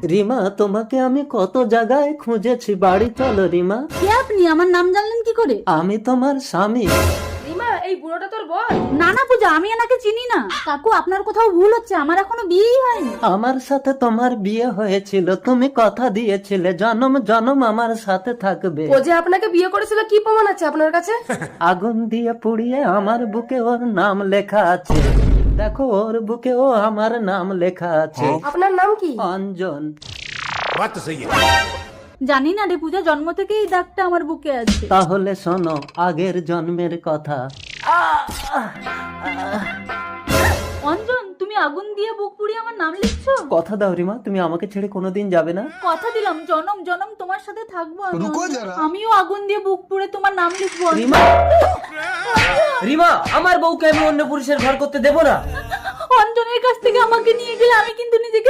রিমা, তোমাকে আমি কত জায়গায় খুঁজেছি, বাড়ি চলো রিমা। কে আপনি? আমার নাম জানলেন কি করে? আমি তোমার স্বামী। রিমা, এই বুড়োটা তোর বল? না না পূজা, আমি এনাকে চিনি না। কাকু, আপনার কোথাও ভুল হচ্ছে, আমার এখনো বিয়েই হয়নি। আমার সাথে তোমার বিয়ে হয়েছিল, তুমি কথা দিয়েছিলে জনম জনম আমার সাথে থাকবে। ও যে আপনাকে বিয়ে করেছিল, কি প্রমাণ আছে আপনার কাছে? আগুন দিয়ে পুড়িয়ে আমার বুকে ওর নাম লেখা আছে, দেখো ওর বুকে ও আমার নাম লেখা আছে। আপনার নাম কি? অঞ্জন। बात तो सही है। জানি না রে পূজা, জন্ম থেকে এই দাগটা আমার বুকে আছে। তাহলে শোনো আগের জন্মের কথা। অঞ্জন, তুমি আগুন দিয়ে বুক পুড়িয়ে আমার নাম লিখছো? কথা দাও রিমা, তুমি আমাকে ছেড়ে কোনোদিন যাবে না। কথা দিলাম, জনম জনম তোমার সাথে থাকবো আমি। রুকো যারা। আমিও আগুন দিয়ে বুক পুড়ে তোমার নাম লিখবো। রিমা, রিমা, আমার বউকে আমি অন্য পুরুষের ঘর করতে দেবো না। অঞ্জনের কাছ থেকে আমাকে নিয়ে গেলে আমি কিন্তু নিজেকে